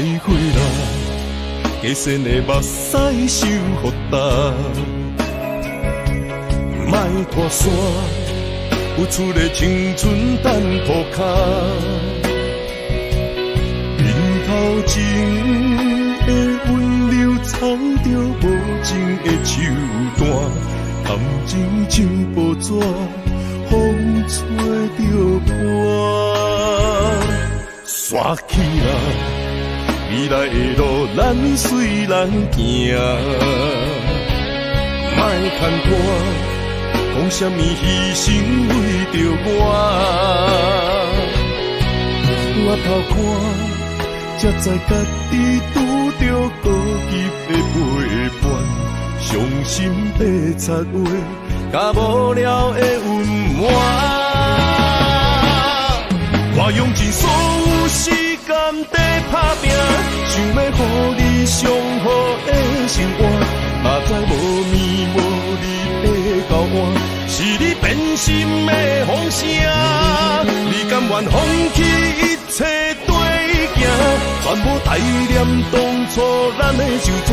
会啦，加深的目屎受予干。莫拖山，有出的青春等涂骹。面头前的温柔藏着无情的手段，感情像薄纸，风吹着破。刷起来，未来的路咱随人行，莫牵拖。讲什么牺牲为着我头看，才知家己拄着孤寂的陪伴，伤心的插话，甲无聊的温暖。我用尽所有时间在打拼，想要予你上好的生活，哪知无眠无日的交换。是你变心的风声，你甘愿放弃一切对行，全部代念当初咱的旧纸，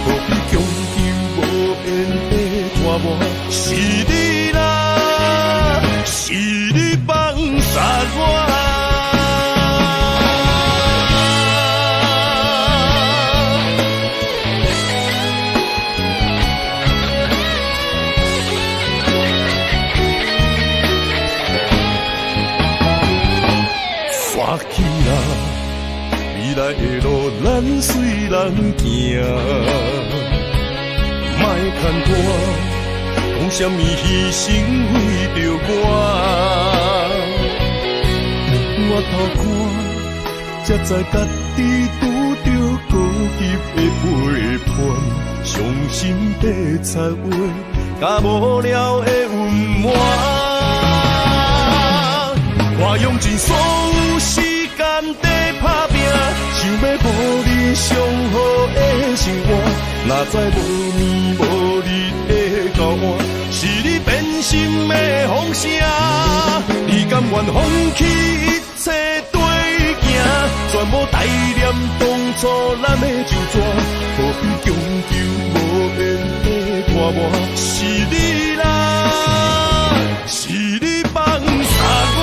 何必强求无缘的拖磨？是你啦，是你放杀我。刷起啦，未来的路咱随人行，莫牵拖，讲什么牺牲为着我头看，才知家己拄着孤寂的陪伴，伤心的插话，甲无聊的温暖。我用尽所有时间在打拼，想要予你上好的生活，哪知无眠无日的交换。是你变心的风声，你甘愿放弃一切对行，全部代念当初咱的旧纸，何必强求无缘的拖磨？是你啦，是你放杀我。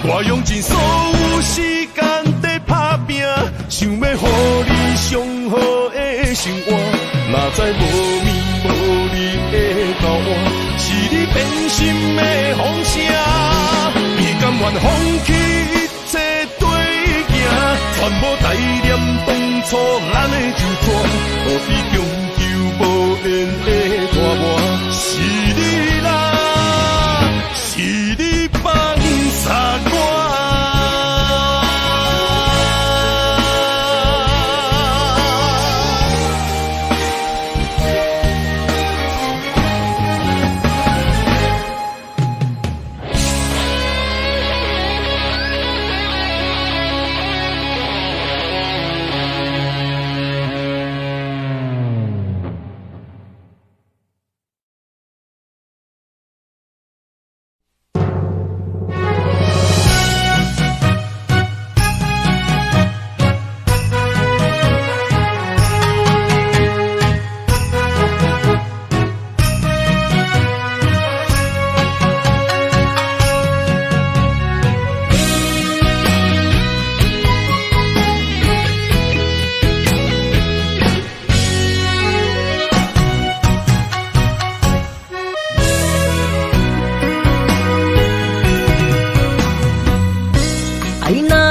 我用尽所有时间在打拼，想要予你上好的生活，哪知无眠无日的交换。是你变心的风声，你甘愿放弃一切对行，全部代念当初咱的旧纸，何必强求无缘的拖磨？是你啦，是你放杀我。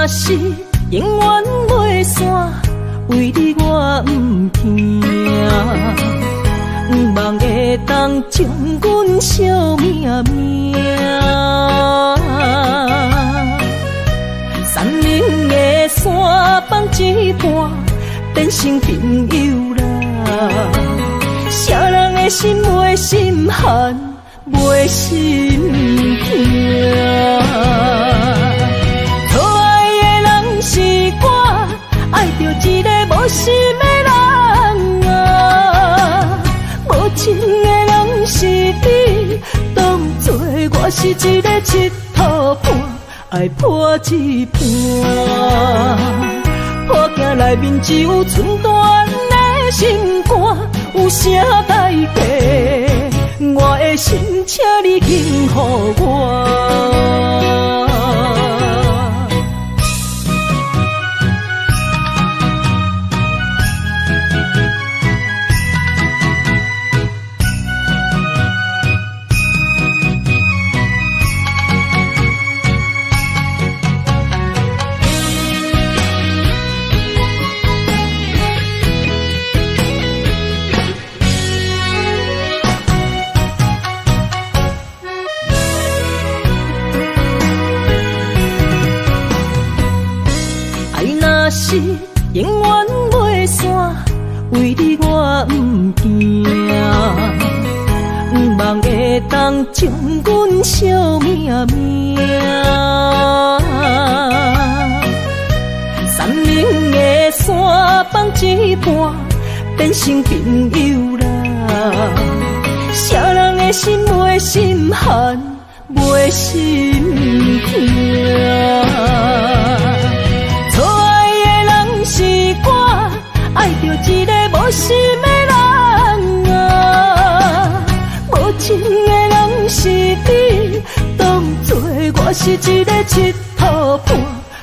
是永远袂散，为你我不听，不望会当将阮惜命命。山林的山放一半，变成朋友啦。啥人的心袂心寒，袂心痛。是我爱着一个无心的人啊，无情的人是你，当作我是一个乞套盘，爱破一盘。破镜内面只有寸断的心肝，有啥代价？我的心，请你紧予我。是永远袂散，为你我不惊，不望会当将阮惜命命。山明的山放一半，变成朋友啦。啥人的心袂心寒，袂心痛。是我爱着一个无心的人啊，无情的人是你，当作我是一个佚佗盘，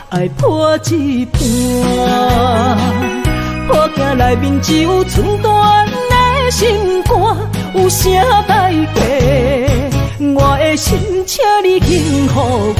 爱破一盘。破镜内面只有寸断的心肝，有啥代价？我的心，请你紧予我。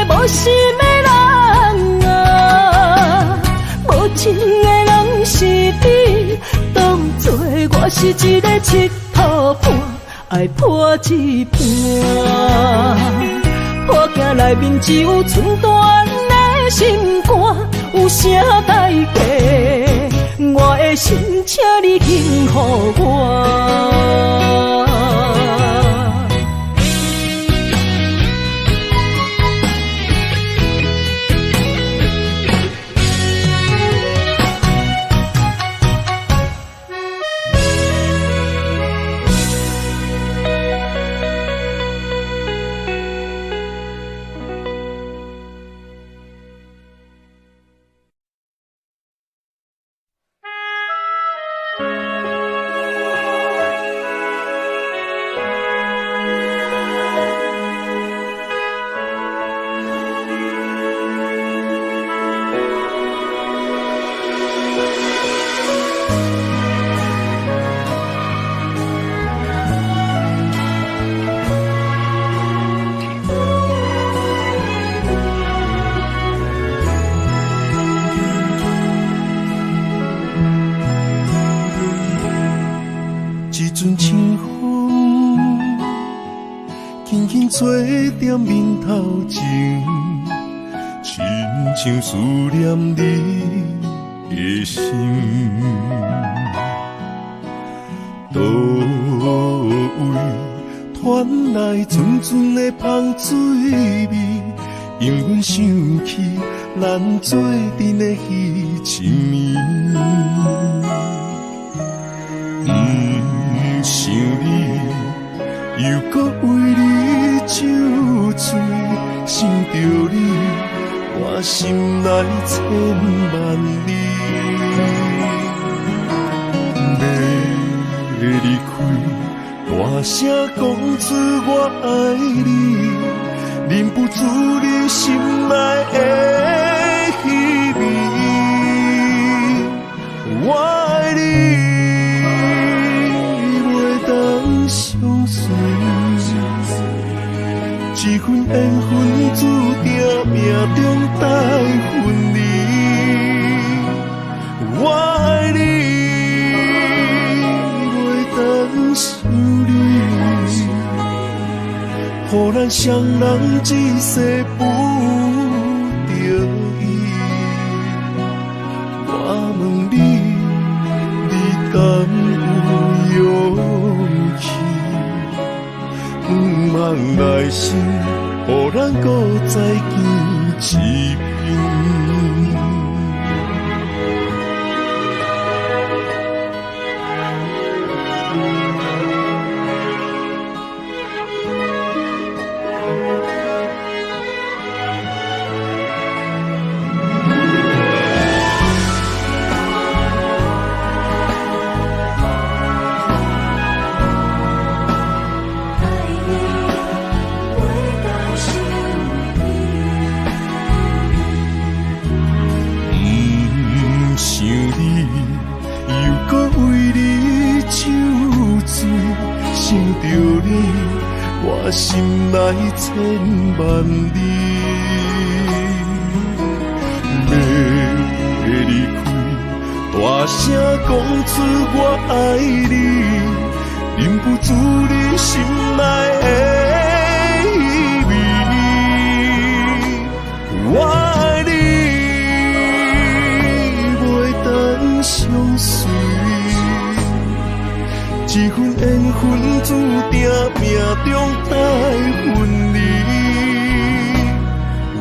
无心的人啊，无情的人是你，当作我是一个佚佗盘，爱破一盘。破镜内面只有寸断的心肝，有啥代价？我的心，请你紧予我。做点面头前，亲像思念你的心。倒位传来阵阵的香水味，因阮想起咱做阵的彼一暝。不想你又搁为你酒醉，想着你，我心内千万里。要离开，大声讲出我爱你，忍不住你心内的虚伪。我爱你，袂当相随。这份缘分注定命中带分离，我爱你，双人一世不得已。我问你，你敢有勇气？不望来生，予咱搁再见一面。我心内千万你，要离开，大声讲出我爱你，忍不住你心内的意味。我爱你，袂当相随。这份缘分注定命中带分离，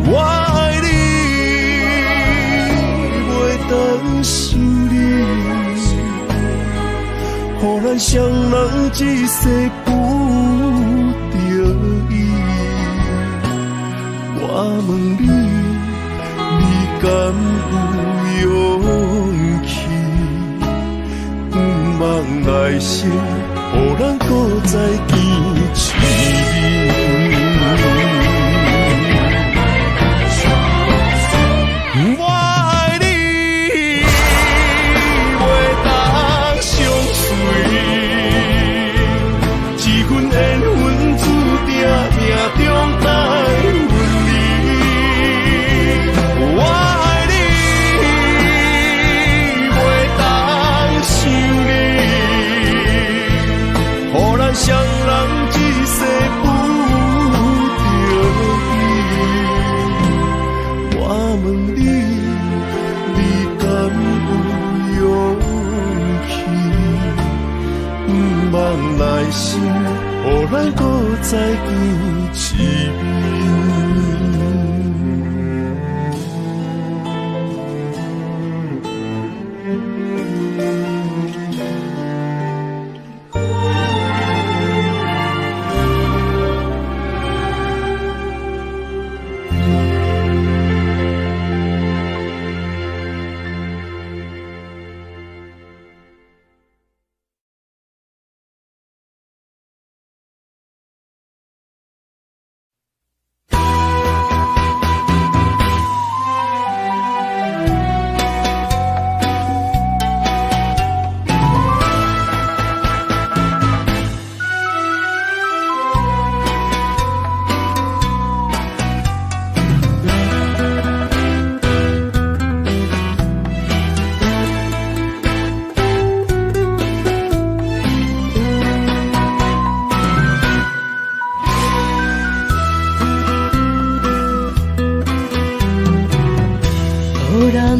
我爱你，袂当想你，予咱双人一世不得已。我问你，你敢有勇气？不望来生，予咱搁再见一面。我爱你，袂当相随，这份缘分注定命中带分离。我爱你，袂当想你。予咱双人一世不得已。我问你，你敢有勇气？不望来生，予咱搁再见一面。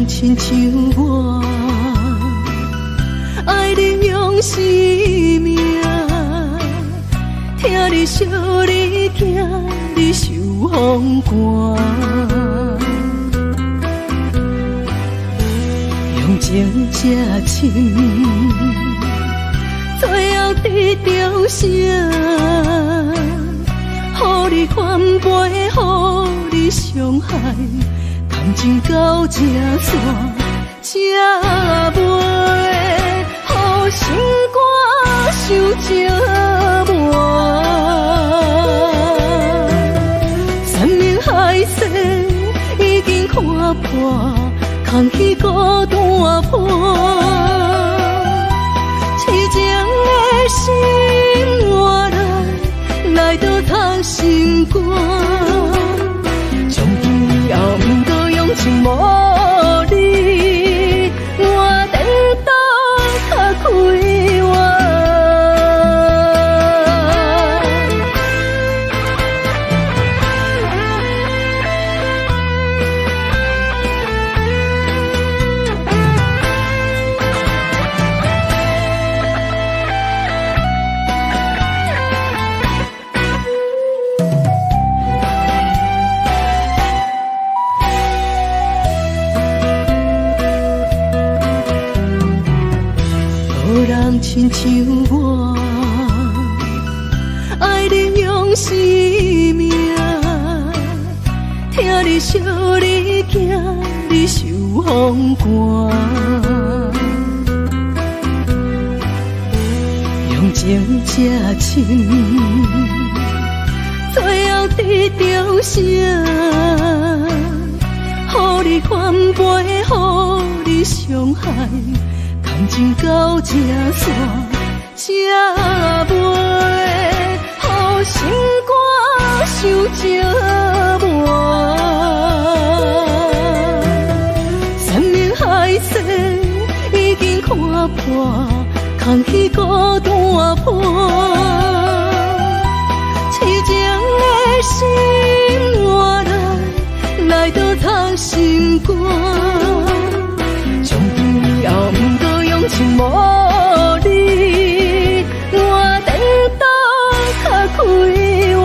亲像我爱你用生命，听你笑你惊你受风寒，用情这深，最后得到啥？予你反背，予你伤害。感情到这线，才袂予心肝受折磨。山盟海誓已经看破，空虚孤单破。痴情的心换来倒透心肝。从今以后不过用情无你，我等到较开活。亲像我，爱你用生命，听你笑你行，你受风寒，用情这深，最后得到啥？予你翻倍，予你伤害。感情到这线，才袂予心肝受折磨。山盟海誓已经看破，空虚孤单破。痴情的心换来倒藏心肝。从今以后不过用情无你，我等到较开我。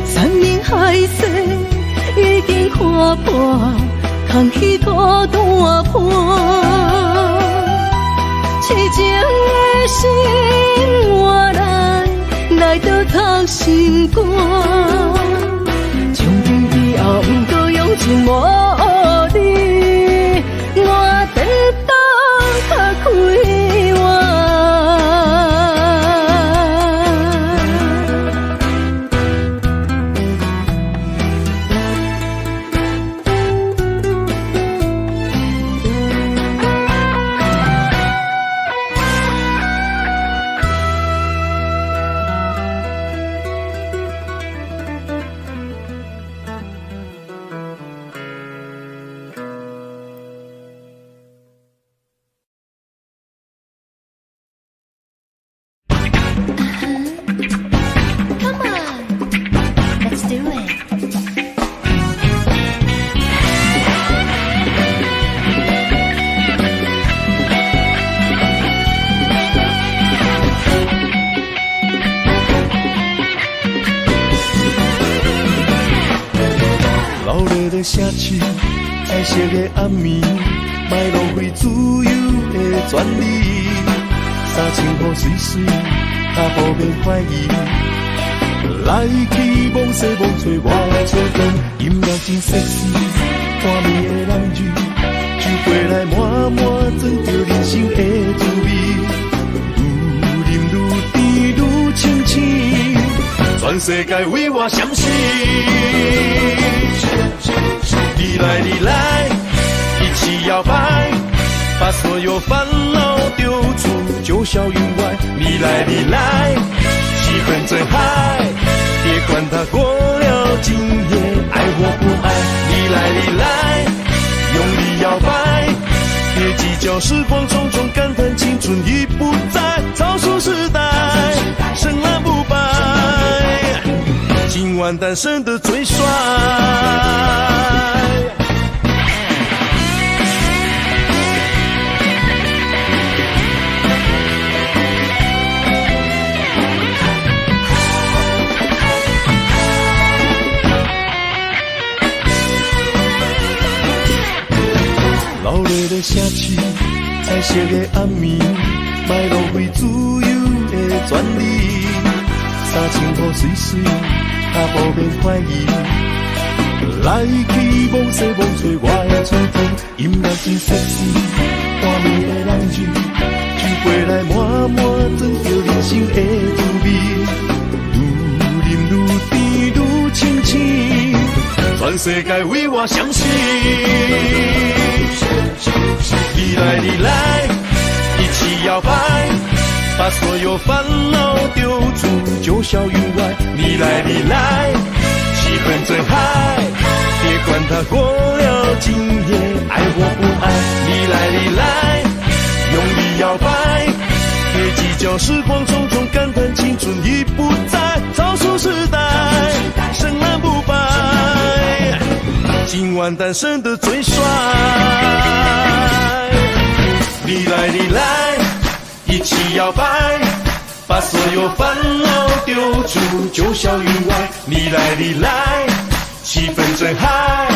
山盟海誓已经看破，空虚孤单破。痴情的心换来倒藏心肝。从今以后不过用情无你，我等到较开我。城市彩色的暗暝，莫浪费自由的权利。三千雨水水，脚步免怀疑。来去望西望吹，我吹风，音乐真 sexy， 看你的人鱼，酒杯来满满装着人生的滋味。愈饮愈甜愈清醒，全世界为我相信。你来，你来，一起摇摆，把所有烦恼丢出，九霄云外。你来，你来，气氛真嗨，别管它过了今夜，爱或不爱。你来，你来，用力摇摆，别计较时光匆匆，感叹青春已不在，超速时代，深蓝不败，今晚单身的最帅。老累的城市，彩色的暗暝，莫浪费自由的权利。三千雨水水，脚步免怀疑。来去望西望吹，我的吹风，音乐真 sexy， 看你的人鱼，酒杯来满满装着人生的滋味。愈饮愈甜愈清醒，全世界为我相信。你来，你来，一起摇摆，把所有烦恼丢出九霄云外。你来，你来，气氛真嗨，别管它过了今夜，爱或不爱。你来，你来，用力摇摆，别计较时光匆匆，感叹青春已不在，超速时代，深蓝不败，今晚单身的最帅。你来，你来，一起摇摆，把所有烦恼丢出九霄云外。你来，你来，气氛真嗨，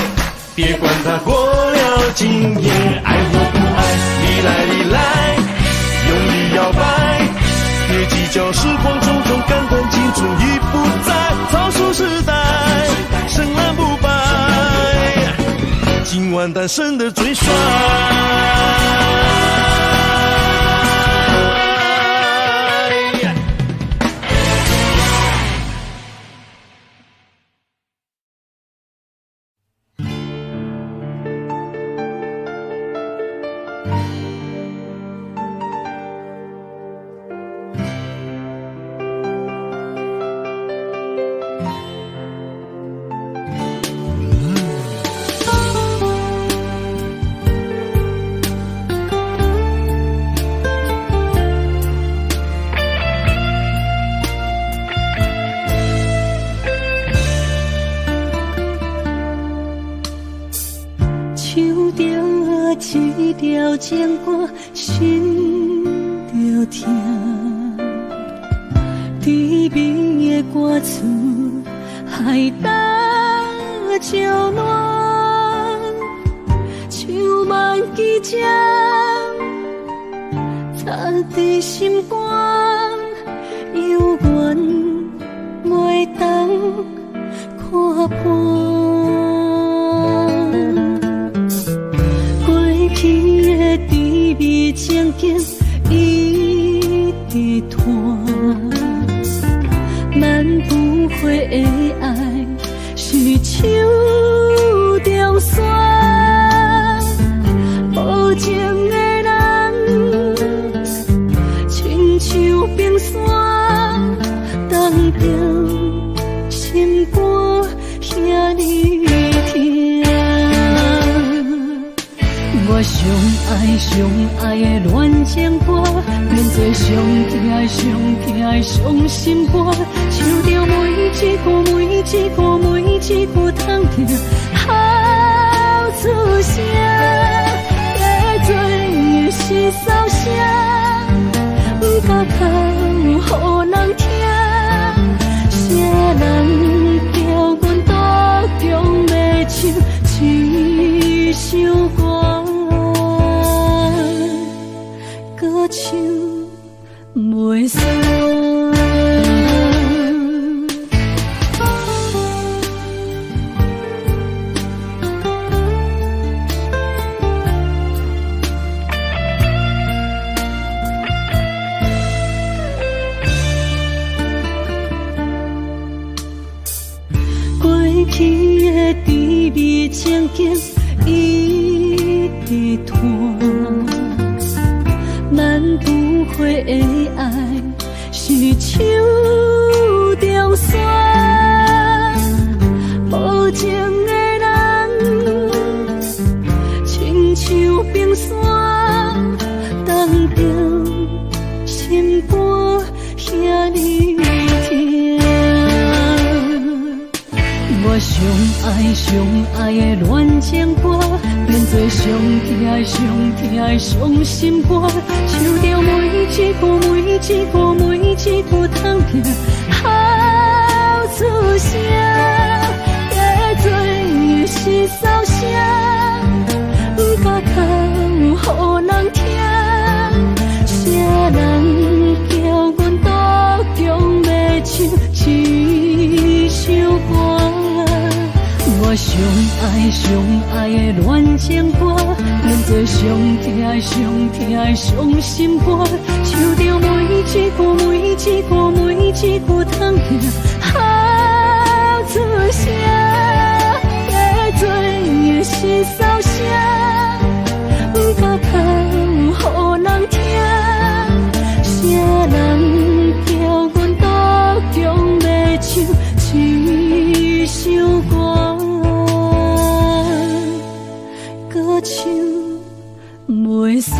别管它过了今夜，爱或不爱。你来，用力摇摆，别计较时光匆匆，感叹青春已不在，草树时代，深蓝不败，今晚单身的最帅。一条情歌，心着痛。甜蜜的歌词，海淡照暖，像万枝针，插在心肝，犹原袂当看破。甜蜜情景一直拖，漫不回的爱是手中线，无情的人亲像冰山，冻着心肝遐尼痛。我上爱的恋情歌，变做上痛的伤心歌，唱着每一句通听好出声，加做的是骚声，不敢靠予人听，啥人叫阮独强要唱一首歌。唱袂煞，过去的甜蜜情景一直拖。漫不回的爱是手中线，无情的人亲像冰山，冻着心肝遐尼痛。我上爱的恋情歌，变做上痛的伤心歌，唱着每一句通听好出声，加做的是骚声，不敢靠予人听，啥人叫阮独强要唱一首歌。我上爱的恋情歌，变做上痛的伤心歌，唱着每一句通听好出声，加做的是骚声，不敢靠予人听，啥人叫阮独强要唱一首歌。唱袂煞。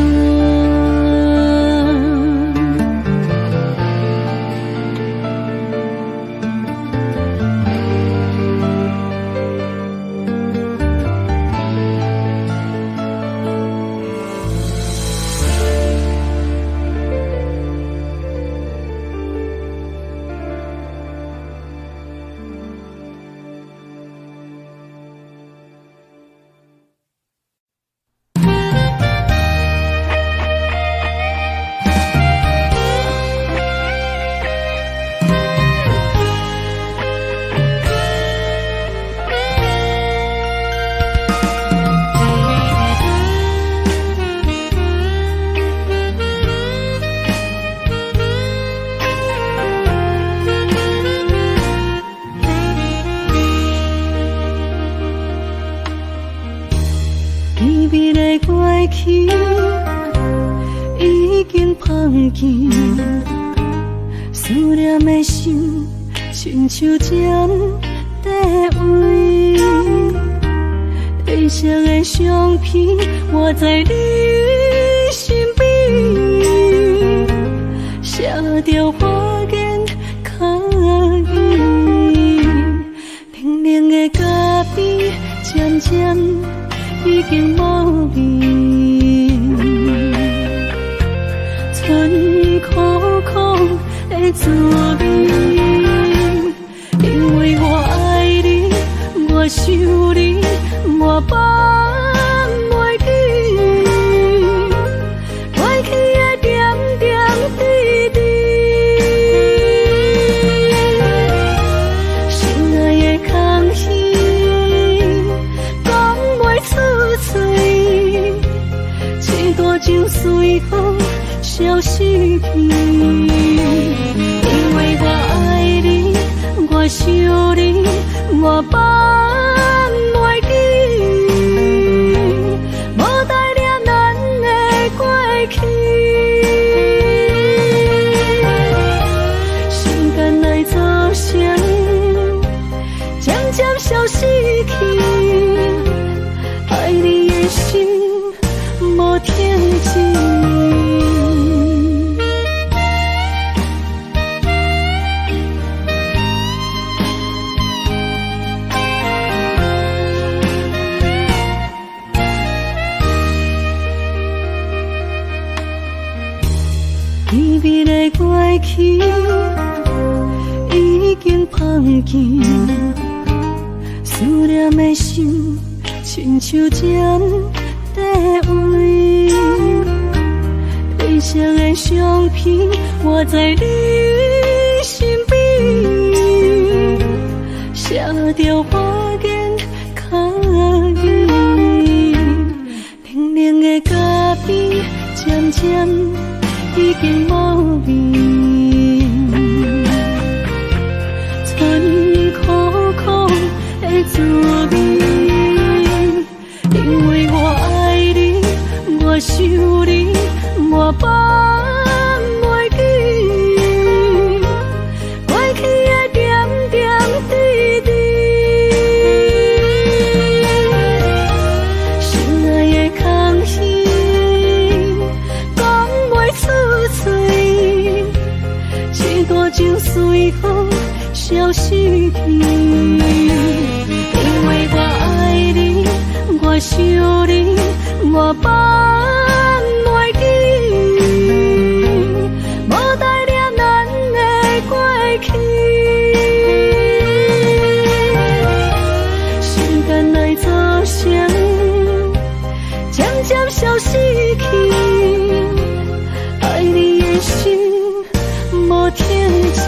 甜蜜的过去已经放弃，思念的心亲像针在围，褪色的相片画在你身边，写着花言巧语，冷冷的咖啡渐渐已经无味，春苦苦的滋味。因为我爱你，我想你，我放袂记，过去的点点滴滴，心爱的空虚讲袂出嘴，一大场随风消失去。因为我爱你，我想你，我放袂记，无代念咱的过去。时间来作声，渐渐消失去，爱你的心无停止。甜蜜的过去已经放弃，思念的心亲像针在围，褪色的相片画在你身边，写着花言巧语，冷冷的咖啡渐渐已经无味，春苦苦的滋味。因为我爱你，我想你，我放袂记，过去的点点滴滴，心爱的空虚讲袂出嘴，一大场随风消失去。因为我爱你，我想你，我放袂记，无代念咱的过去。时间来作声，渐渐消失去，爱你的心无停止。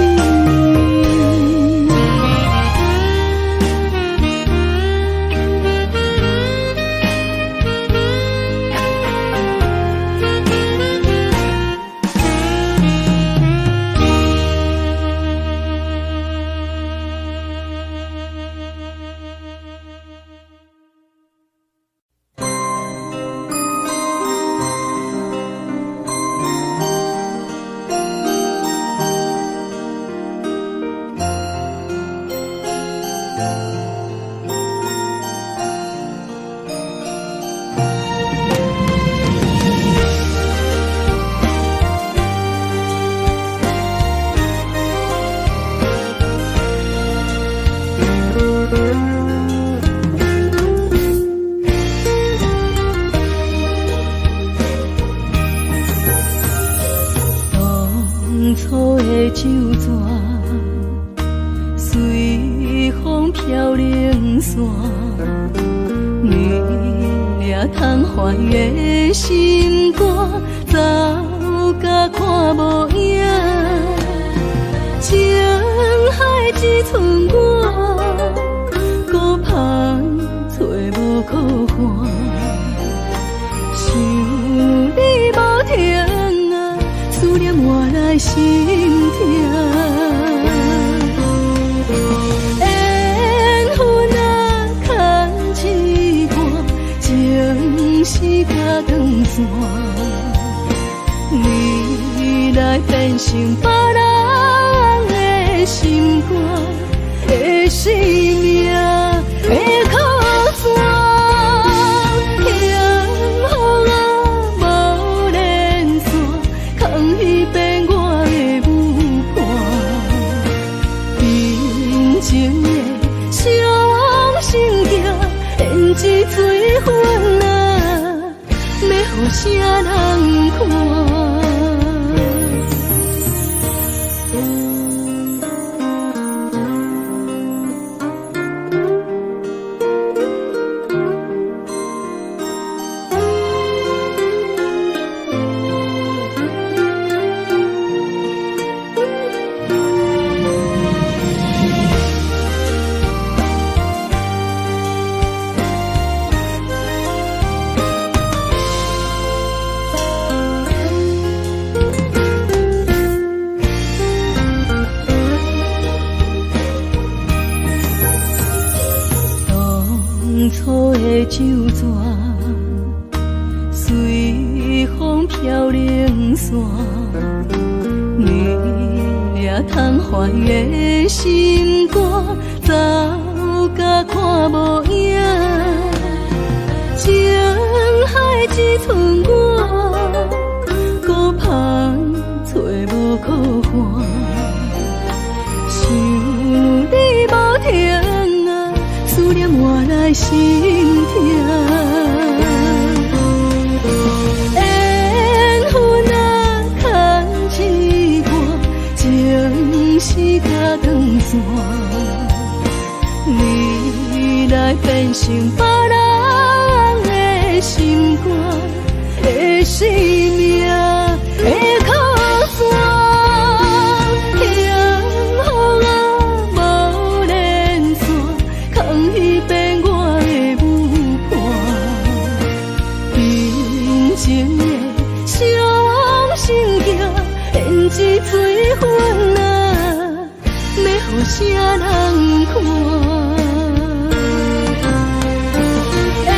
初的酒泉，随风飘零散，你掠窗怀的心肝，走甲看无影，情海只剩我，孤芳找无可看，想你无停啊，思念换来心痛。缘分啊，牵一段情。时甲长线，你来变成别人的心肝的生命的靠山。是水分啊，要予啥人看？初的酒泉，随风飘零散，你掠窗怀的心肝，走甲看无影，情海只剩我，孤帆找无靠岸，想你无停啊，思念换来心痛。缘分啊，牵一半，情是甲长线，你来变成别人的心肝的生命的靠山。是水分啊，要予啥人看？缘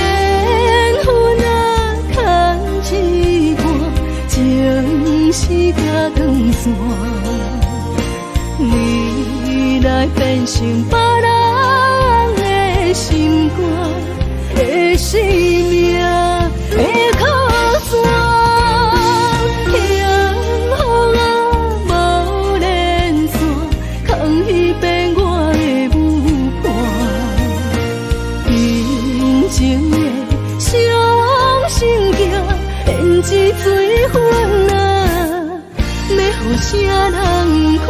分啊，牵一半，情是甲长线，你来变成别人的心肝的生命的靠山。是水分啊，要予啥人看？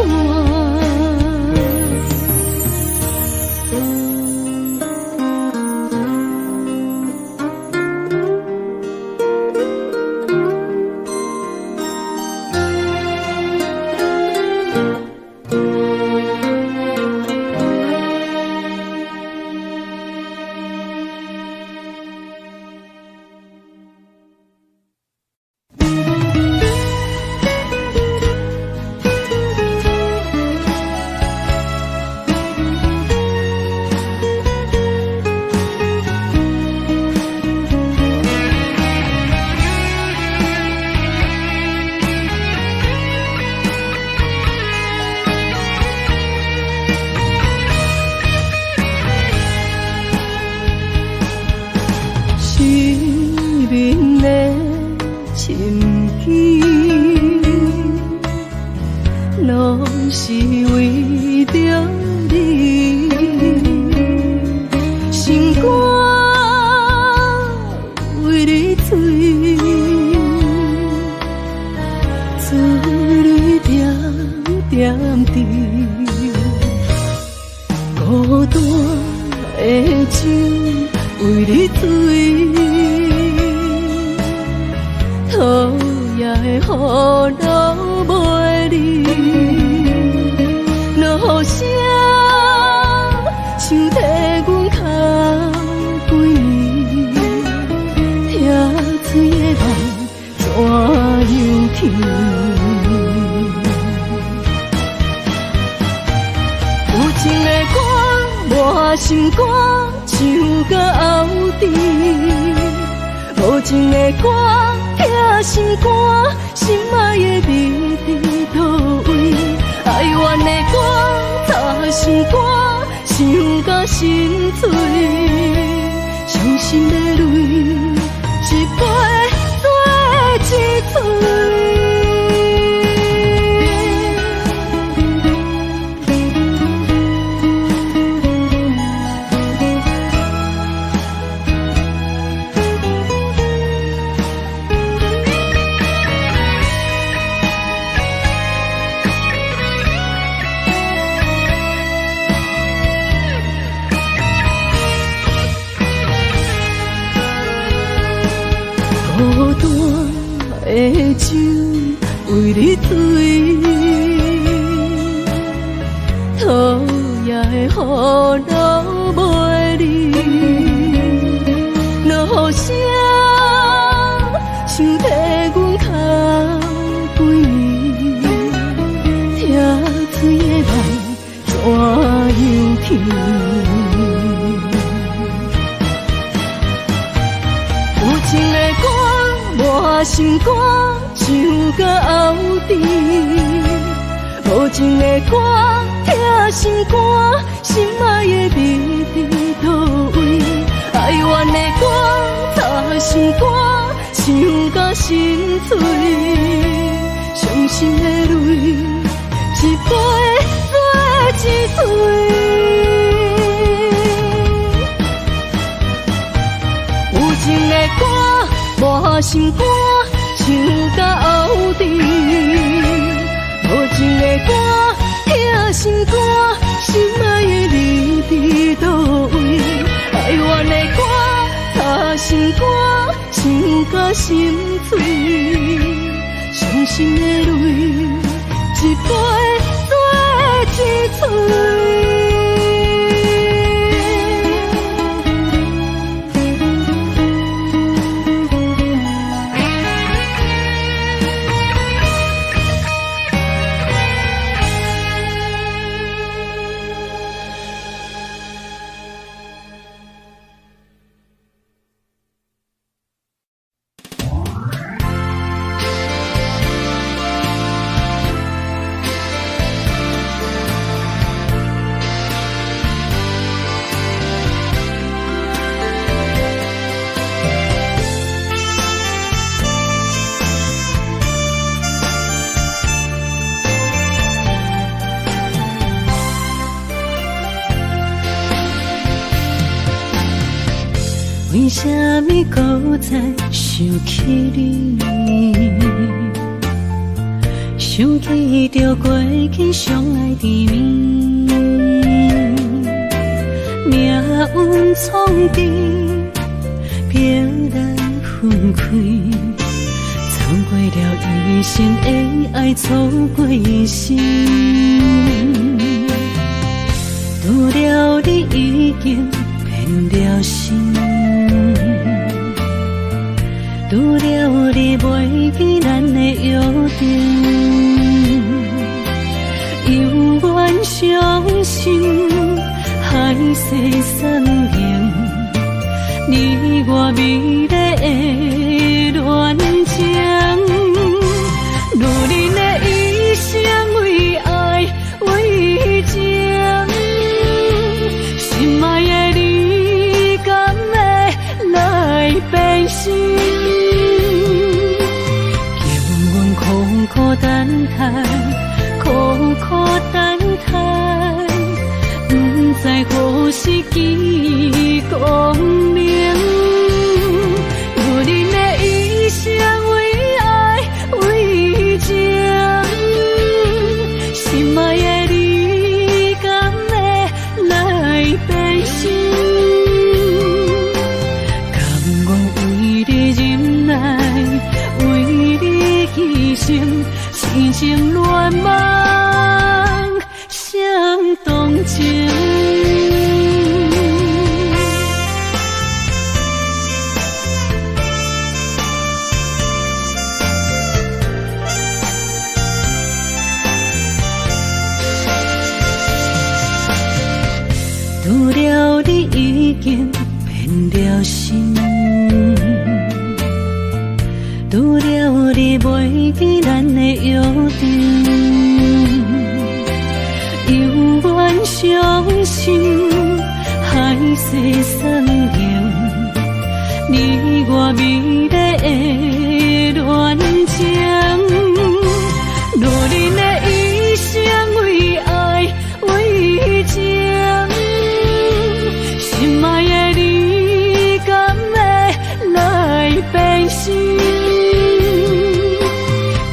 是为着你，心肝为你醉，珠泪点点滴，孤单的酒为你醉，讨厌的雨流袂离。落声，像替阮哭几年，听嘴的梦怎样去？有情的歌，满心肝，唱到后甜；无情的歌，疼心肝，心爱的你伫倒位？哀怨的歌，擦心肝，想甲心碎，伤心的泪，一杯做一醉。孤单的酒为你醉，讨厌的雨流袂离，落声想替阮哭几暝，听嘴的梦怎样甜？有情的歌，磨心肝，想到后底；无情的歌，疼心肝，心爱的你伫倒位？哀怨的歌，擦心肝，想甲心碎，伤心的泪，一杯做一醉。有情的歌，磨心肝，想到后底；无情的歌，疼心肝，心爱的你伫倒位？哀怨的歌，擦心肝，想甲心碎，伤心的泪，一杯做一醉。为什么搁再想起你？想起着过去相爱的面，命运创治，飘来分开，藏过了一生的爱，错过一生。拄了你已经变了心。拄了你袂记咱的约定，永远相信海誓山盟，你我美丽的恋情，女人的一生为爱为情，心爱的你敢会来变心？苦等待，苦苦等待，不知何时见光明。有人的一生为爱为情，心爱的你敢会来变心？甘愿为你忍耐，为你牺牲。痴情乱梦相动情，拄了你已经变了心，袂记咱的约定，犹原相信海誓山盟，你我美丽的恋情，路人的一生为爱为情，心爱的你敢会来变心？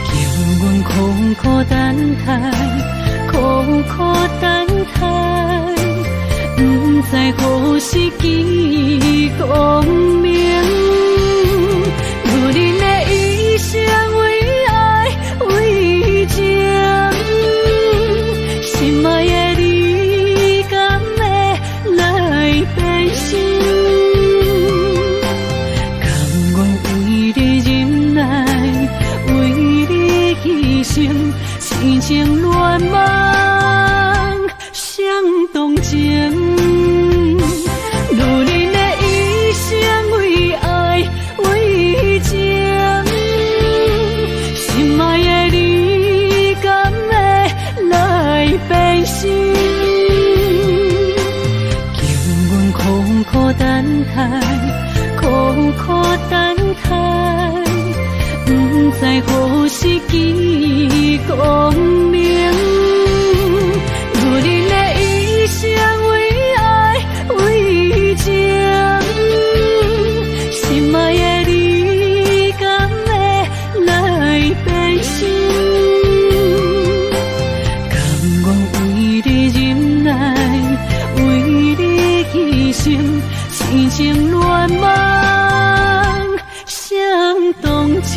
叫阮苦苦等待，苦苦等待，不知何时见光明。女人的一生为爱为情，心爱的你敢会来变心？甘愿为你忍耐，为你牺牲，痴情乱梦相同情。女人的一生为爱为情，心爱的你敢会来变心？叫阮苦苦等待，苦苦等待，不知何时见光明。女人的一生为爱为情，心爱的你敢会来变心？甘愿为你忍耐，为你牺牲，痴情乱梦相同情。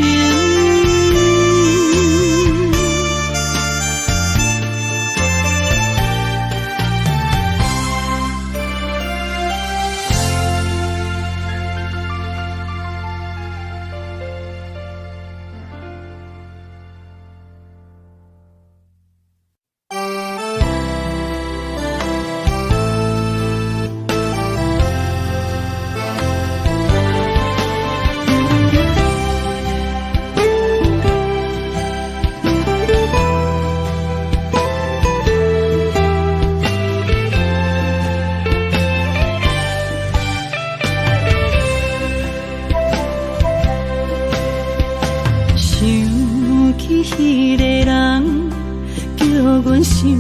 心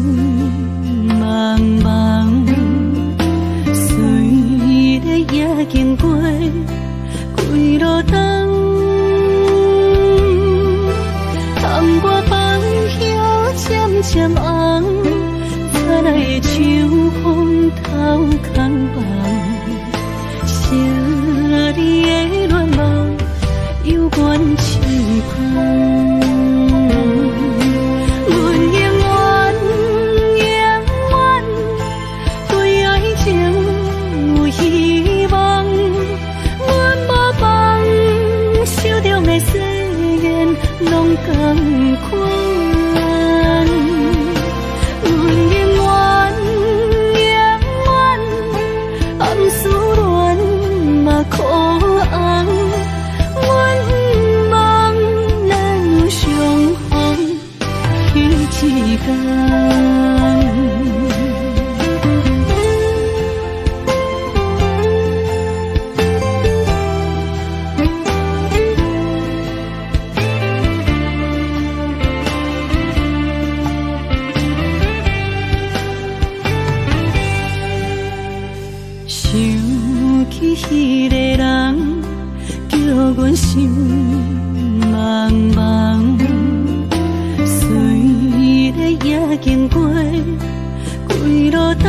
茫茫，随日也经过几路灯，窗外放叶渐渐红，早来的秋风透空房，写你的恋梦犹原轻狂。拢同款，阮永远暗思恋嘛可红，阮不望咱相逢彼一天。迄个人叫阮心茫茫，随日也经过几路灯，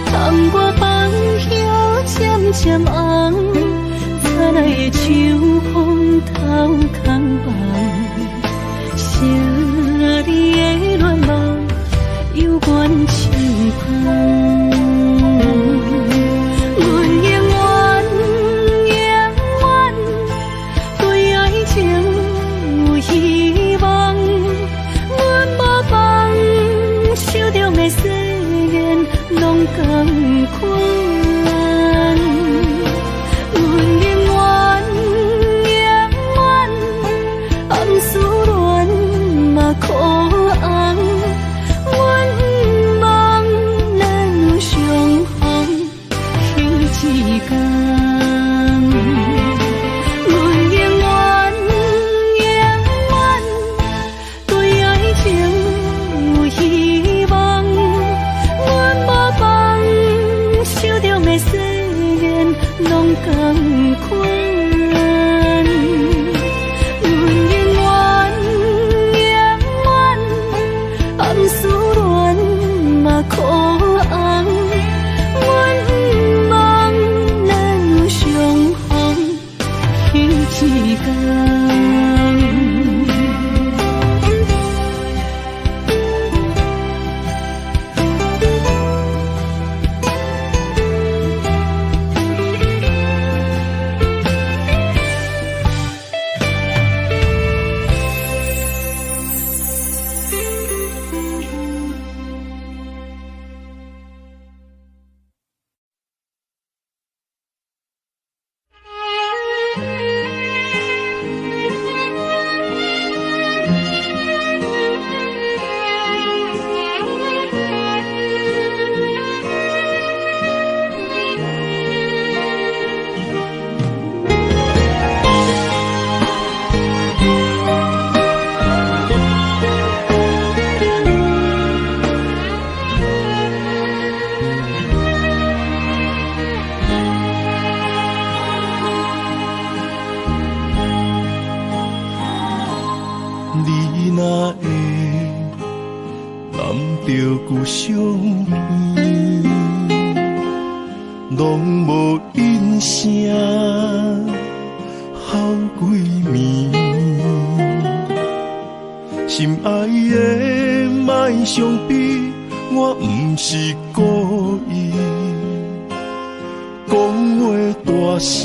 窗外放叶渐渐红，早来的秋风透空房，写你的恋梦犹原轻狂。拢同款，阮永同款。阮永远永远暗思恋嘛可红，阮不望咱有相逢彼一天。拢无因声好几暝，心爱的莫伤悲，我不是故意，讲话大声，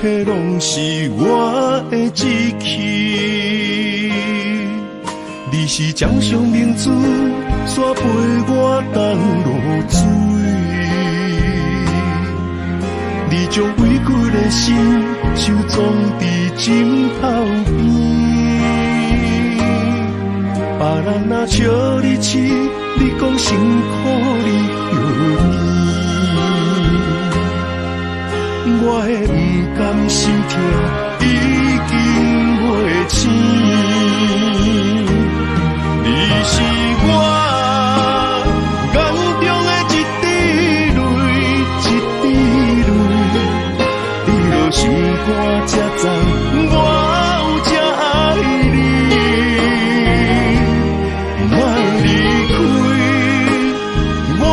迄拢是我的志气。你是掌上明珠，煞陪我东落水。你将委屈的心手装伫枕头边，别人若笑你痴，你讲辛苦你何必？我的不甘心痛已经袂醒，你是我眼中的一滴泪，一滴泪，你若心肝才知我有这爱你，莫离开，我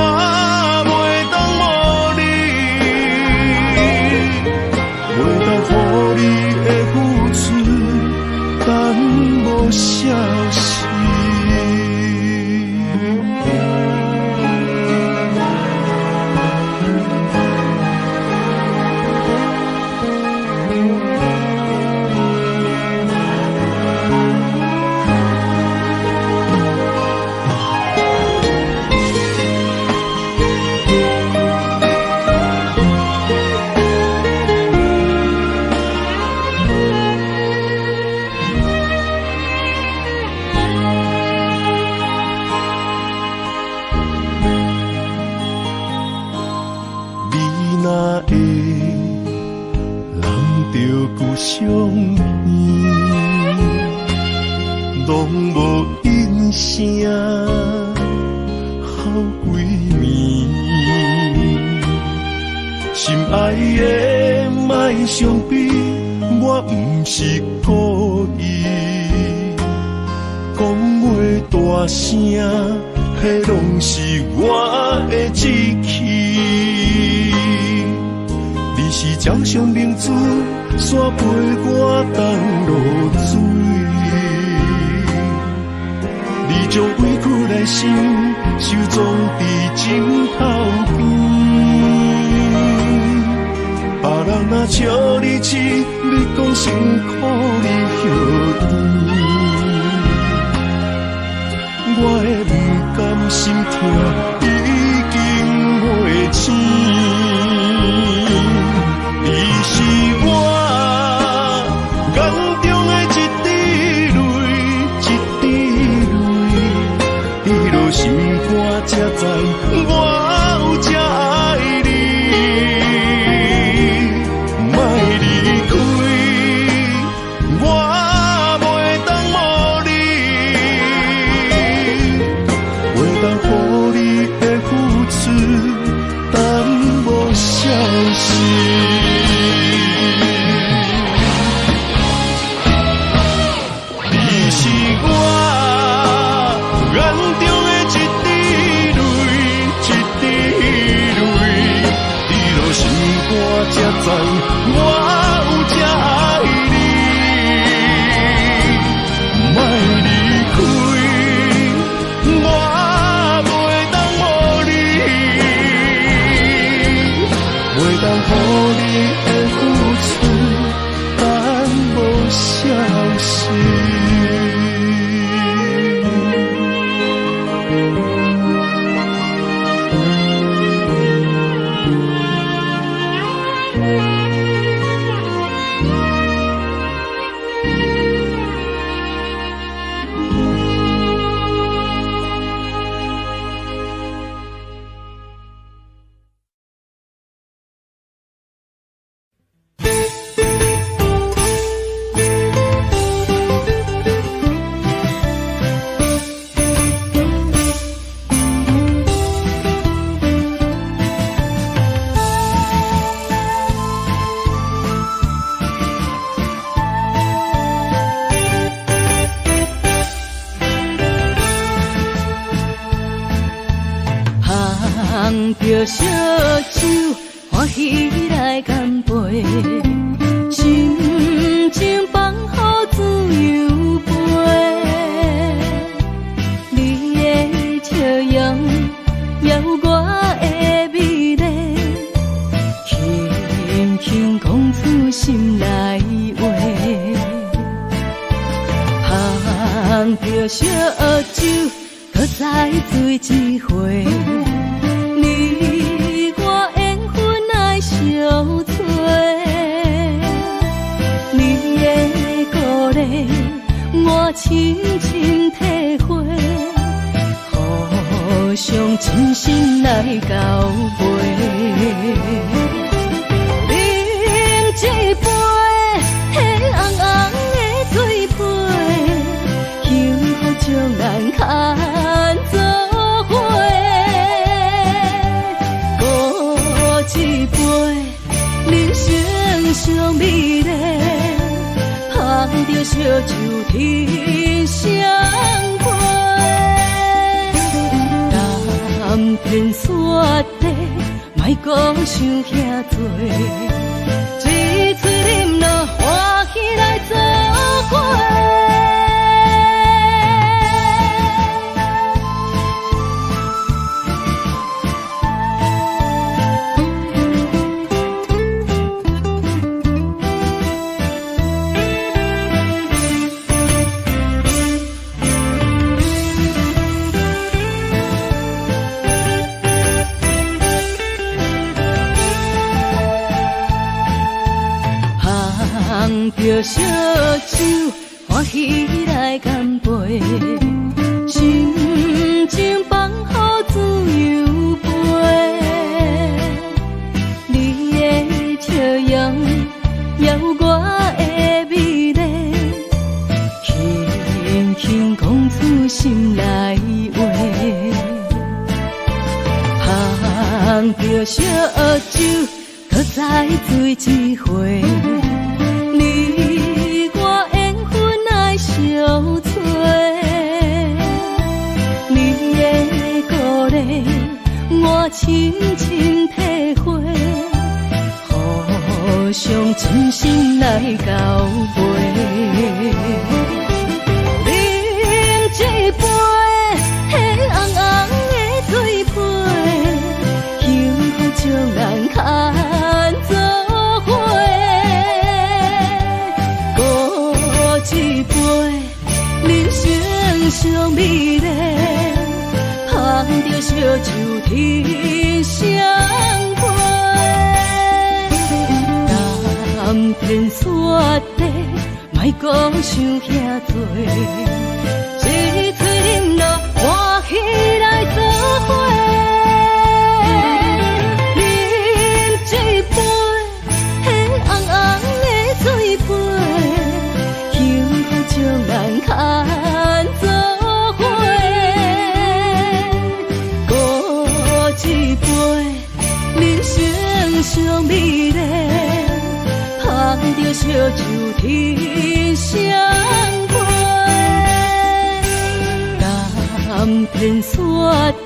袂当无你，袂当予你的付出等无消息。相依，拢无因声好几暝，心爱的莫伤悲，我不是故意，讲话大声，迄拢是我的志气。你是掌上明珠，煞陪我东落水，你将委屈的心收装伫枕头边，别人若笑你痴，你讲辛苦你何必？我的不甘心痛已经袂醒，你是我眼中的一滴泪，一滴泪，滴落心肝才知我有这爱你，莫离开，我袂当无你，袂当予你的付出等才知我有这爱你。莫离开，我袂当无你，袂当予你的付出耽无消息。捧着烧酒，欢喜来干杯，心情放乎自由飞。你的笑容摇我的美丽，轻轻讲出心内话。捧着烧酒，搁再醉一回。相催，你的鼓励，我深深体会，互相真心来交陪。饮一杯迄红红的水杯，幸福将咱牵做伙。一杯人生上美丽，捧着烧酒天相陪。谈天说地，莫讲想遐多，一嘴饮了欢喜来作伙。捧着烧酒，欢喜来干杯，心情放乎自由飞。你的笑容摇我的美丽，轻轻讲出心内话。捧着烧酒，搁再醉一回。你我缘分爱相催，你的鼓励，我深深体会，互相真心来交陪。饮一杯迄红红的水杯，幸福将咱牵做。一杯人生上美丽，捧着烧酒天相陪。谈天说地，莫讲想遐多，一嘴饮了欢喜来作伙。饮一杯迄红红的水杯。将咱牵做伙，搁一杯人生上美丽，捧着烧酒天相陪。谈天说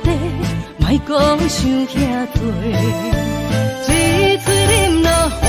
地，莫讲想遐多，一嘴饮了欢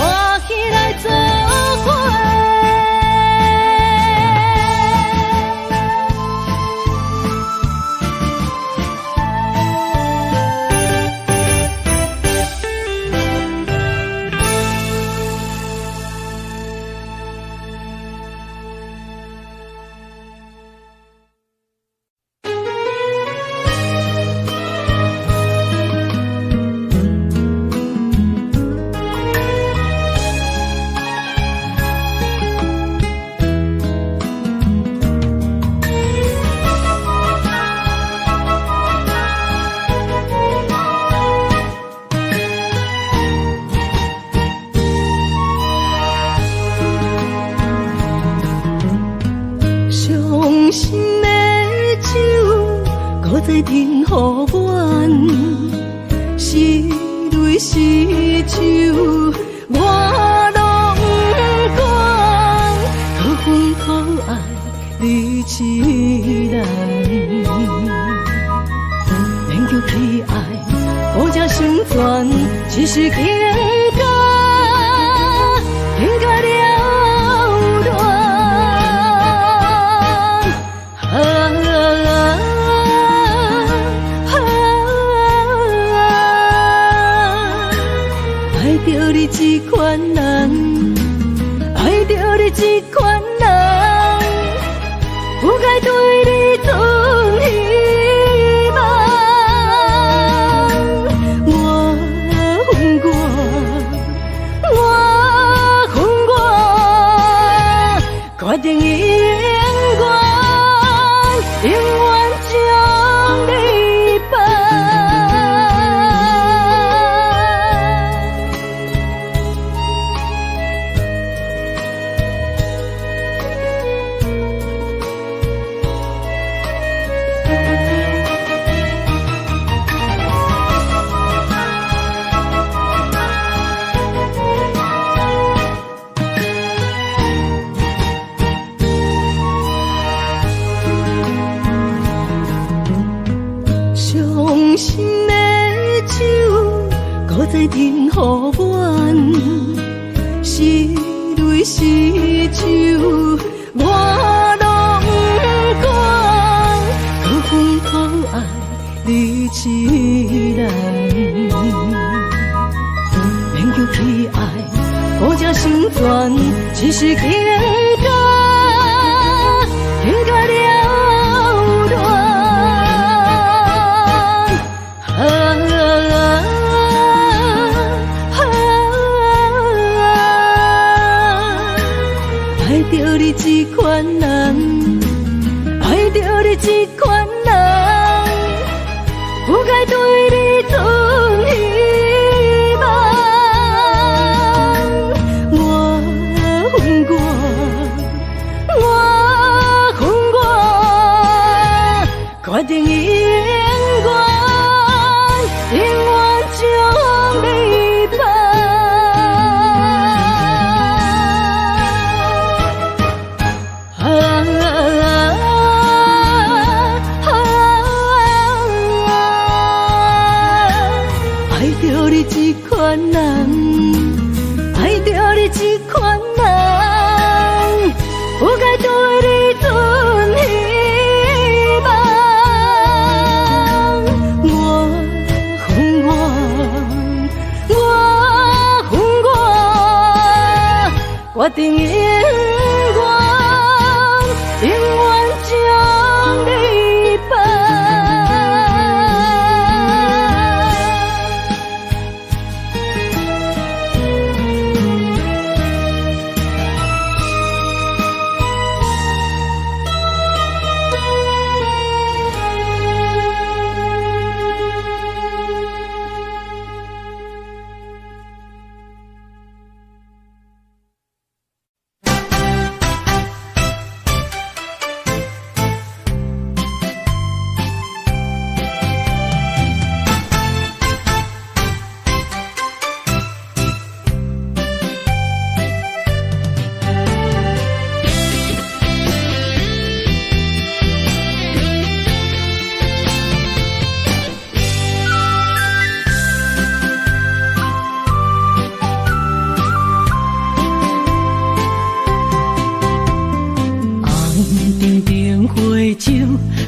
再停予阮，是泪是酒，我拢不管，可恨可爱你一人，勉强去爱，好才成全，只是情感，情感了断。爱着你这款人，爱着你这款人，不该对你存希望。我恨我，决定永远将你放。伤心的酒，搁再停予阮，是泪是酒，我拢不管，可恨可爱你一人，勉强去爱，好才成全，只是情感，情感了断。爱着你这款人，爱着你这款人，不该对你存希望。我恨我，决定永远将你放。爱着你这款人，爱着你这款人，不该对你存希望。我恨我，决定永远将你放。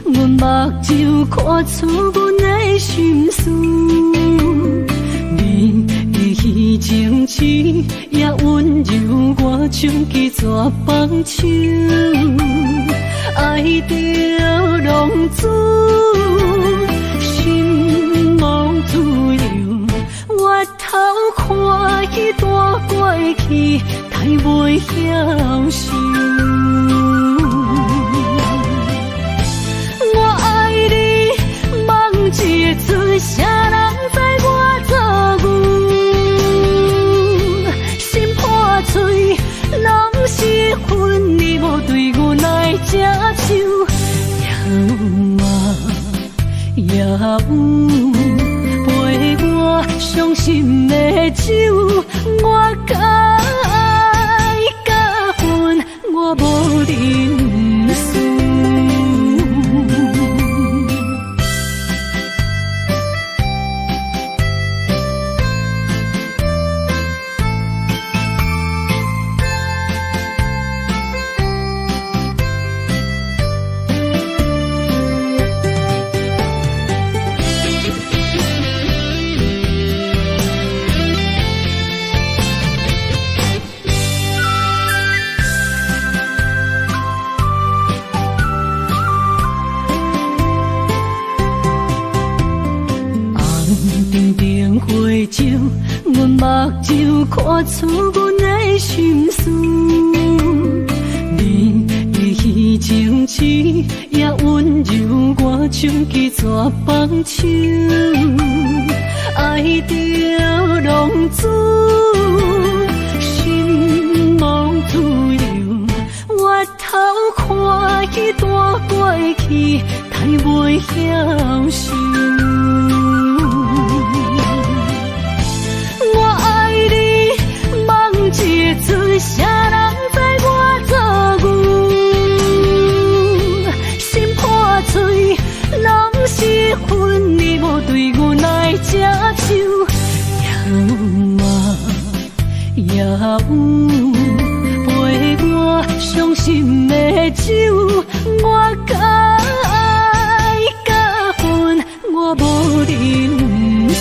阮目睭看出阮的心事，你的虚情痴也温柔我像一撮放手，爱着浪子，心无自由，我头看彼段过去，太袂晓受。一个嘴，啥人知我做牛？心破碎，拢是恨你无对阮来接手。陪我伤心的酒，我甲爱甲恨，我无认输。阮目睭看出阮的心事，你的虚情痴也温柔我像一撮放手，爱着浪子，心无自由。我头看彼段过去，太袂晓受。啥人知我做牛？心破碎，拢是恨你无对阮来接手。也有陪我伤心的酒，我甲爱甲恨，我无认输。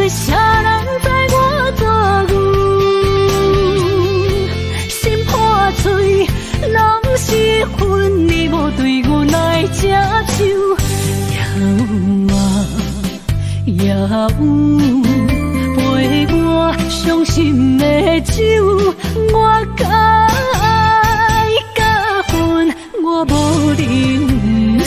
啥人知我做牛？心破碎，拢是恨你无对阮来接手。也陪我伤心的酒，我甲爱甲恨，我无认输。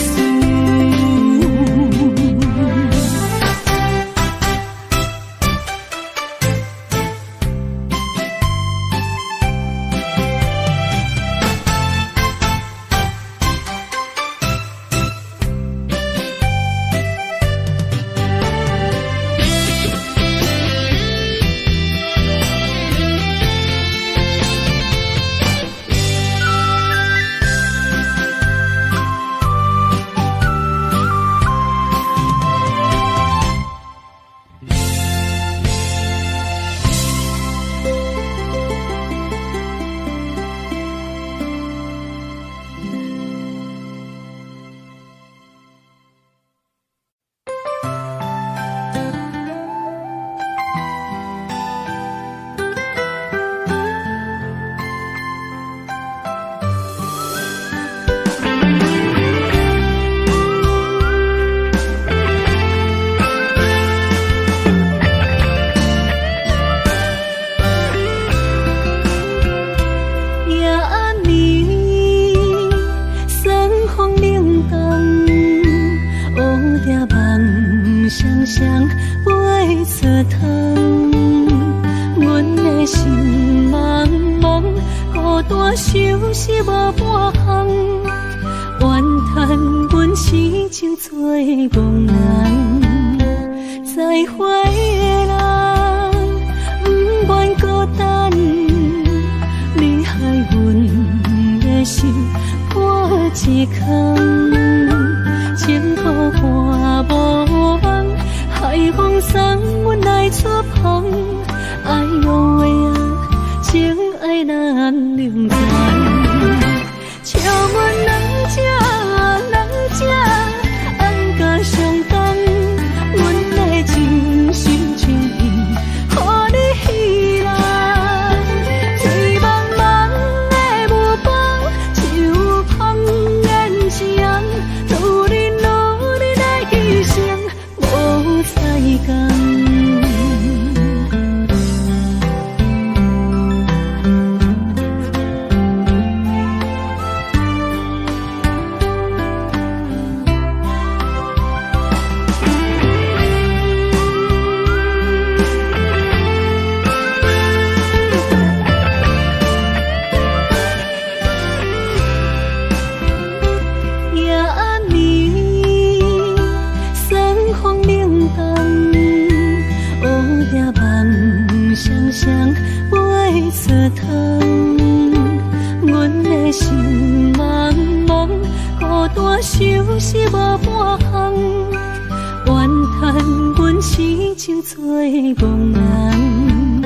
像做梦人，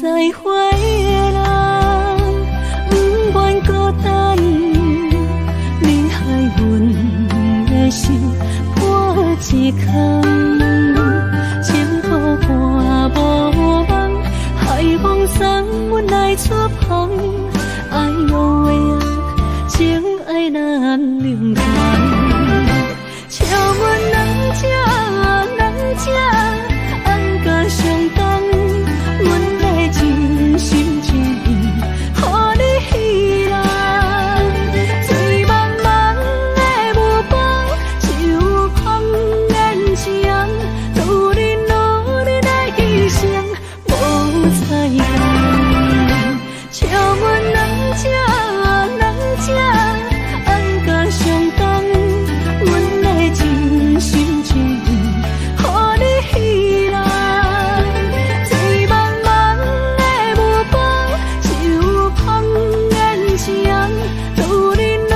再会的人不愿孤单，你害阮的心破一空，情土半无望，海风送阮来出航，爱落的啊，情爱难两全，笑阮人这人这安甲相同，阮的真心真意，予你稀人。醉茫茫的目光，就看眼前，拄你努力来牺牲，无彩工。笑阮人这人这安甲相同，阮的真心真意，予你稀人。醉茫茫的目光，就看眼前，拄你努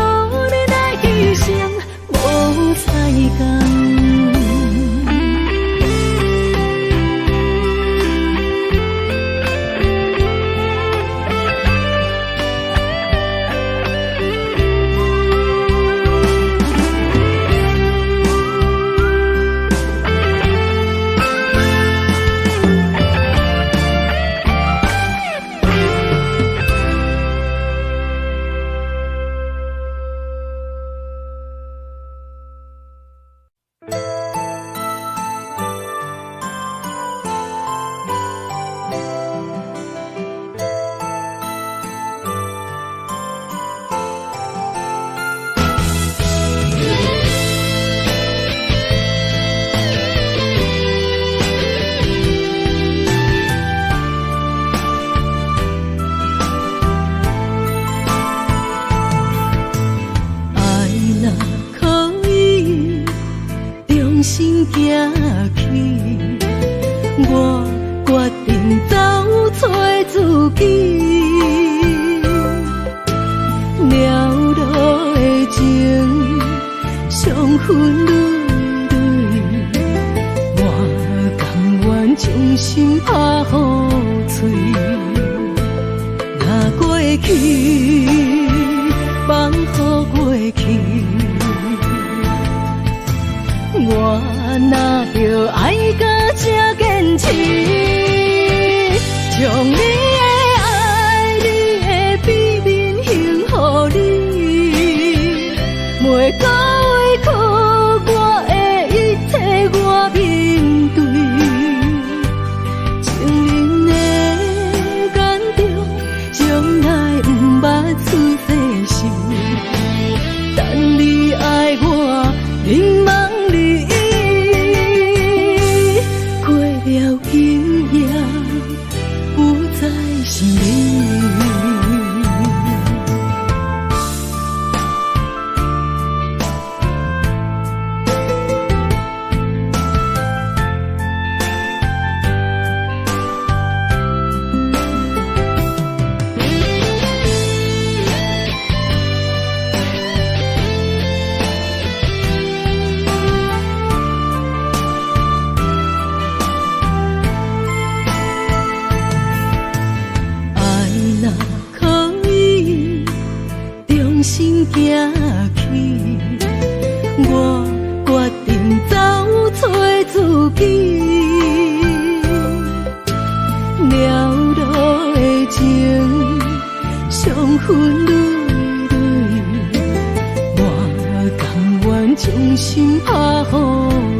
力来牺牲，无彩工。心行去，我决定走找自己。了路的情，伤痕累累，我甘愿将心拍雨碎。若过去，放乎过去。我哪着爱到这坚持，将你的爱、你的秘密献予你，袂到委屈我的一切，我面对。情人的感动，从来不捌出世事，等你爱我，凝望。心行去，我决定走找自己。了路的情，伤痕累累，我甘愿将心拍雨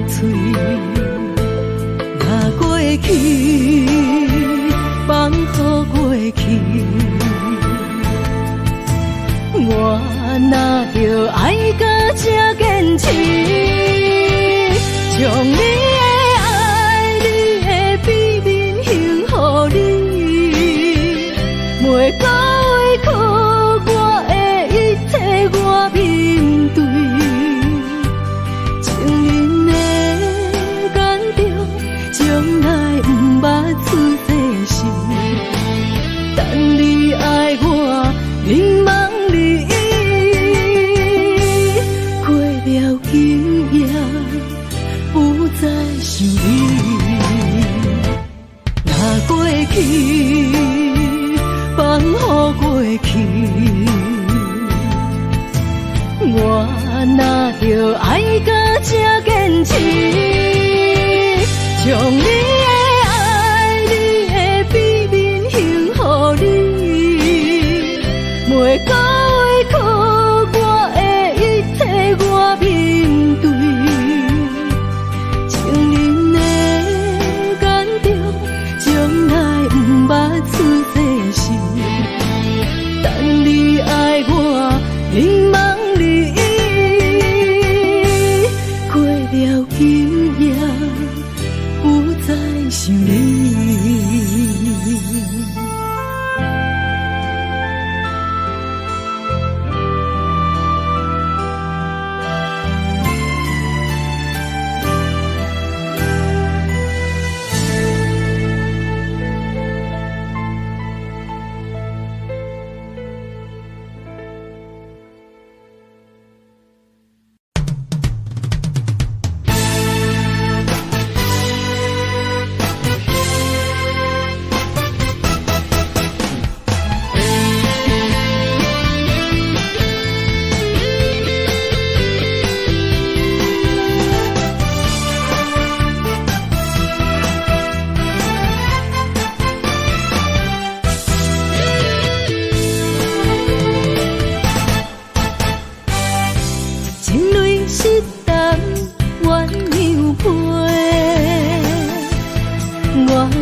碎。若过去，放乎过去。我哪着爱到这坚持，将你的爱、你的秘密献予你，袂到委屈我的一切，我面对。情人的感动，从来不捌出世事，等你爱我，凝望。过了今夜，不再想你。去，放乎过去。我若着爱到这坚持，将你的爱、你的秘密献予你，每个委屈我的一切我面对，情人的感动将来不捌出世事，等你爱我迷茫里，过了今夜不再想你。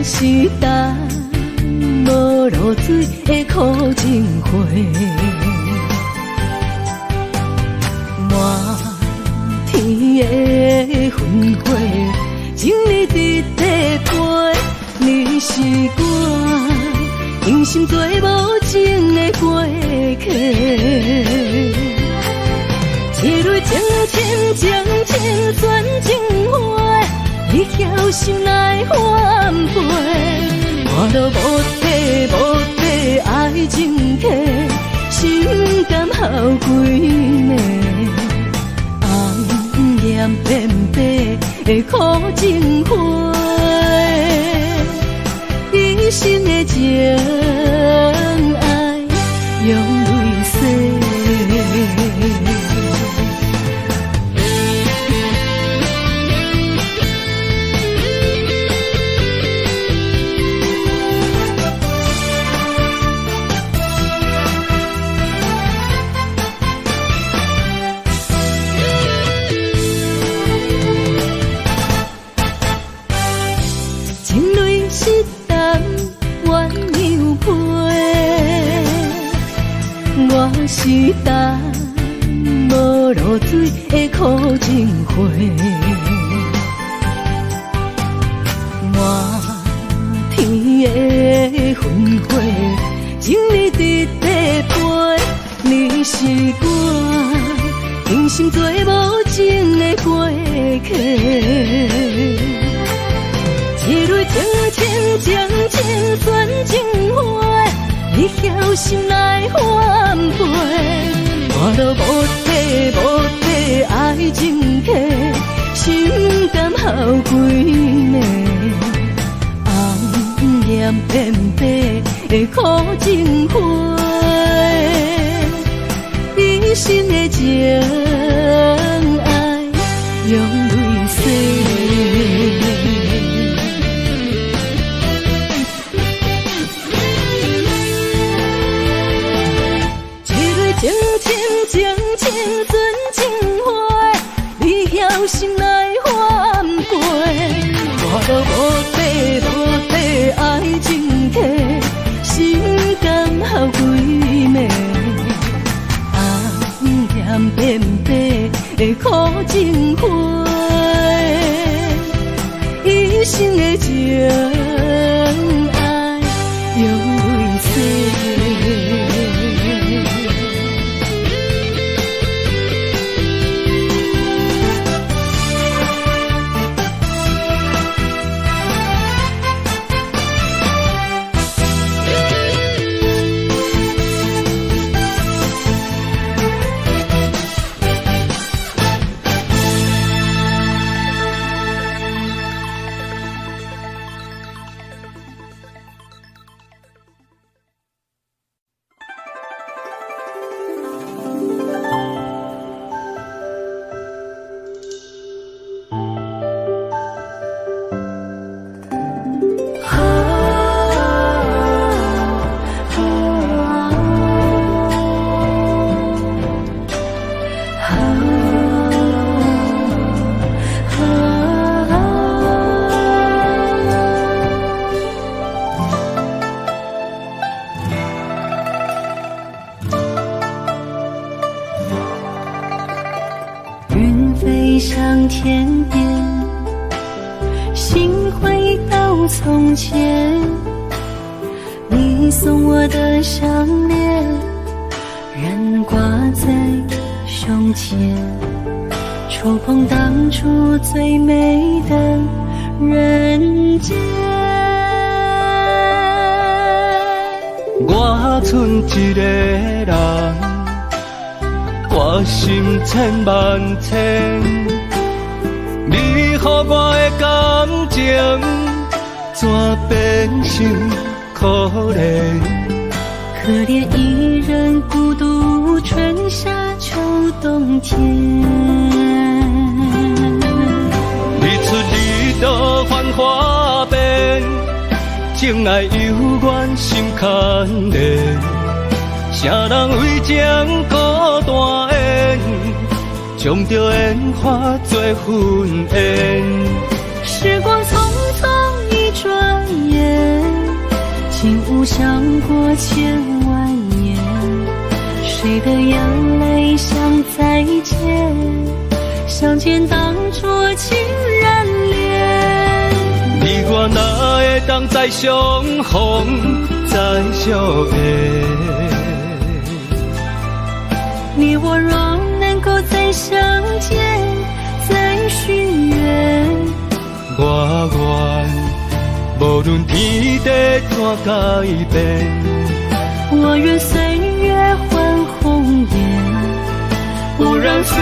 是等无露水的苦情花，满天的烟火，情你伫地陪，你是我用心做无情的过客，一蕊情深情深算情花，你晓心来反背，我都无底无底爱情客，心甘孝几暝，红颜变白的苦情花，一生的情爱用泪洗。我是等无露水的苦情花，满天的烟火，情你伫地陪，你是我用心做无情的过客，一蕊情深情深算情花，你晓心来反背，我都无底无底爱情客，心甘孝几暝，红颜变白的苦情花，一生的情爱用泪洗。情深算情花，你晓心来反背，我都无底无底爱情客，心甘孝几暝，红颜变白的苦情花，一生的情爱用泪洗。如从前，你送我的项链仍挂在胸前，触碰当初最美的人间。我剩一个人，我心千万千，你予我的感情，怎变成可怜？可怜一人孤独，春夏秋冬天。日出日落繁华变，情爱犹原心牵连。啥人为将孤单烟，将着烟花做粉烟。时光匆匆一转眼，竟无想过千万年。谁的眼泪像再见，相见当作情人恋。你我哪会当再相逢再相爱？你我若能够再相见，再许愿，我愿无论天地怎改变，我愿岁月换红颜，不让岁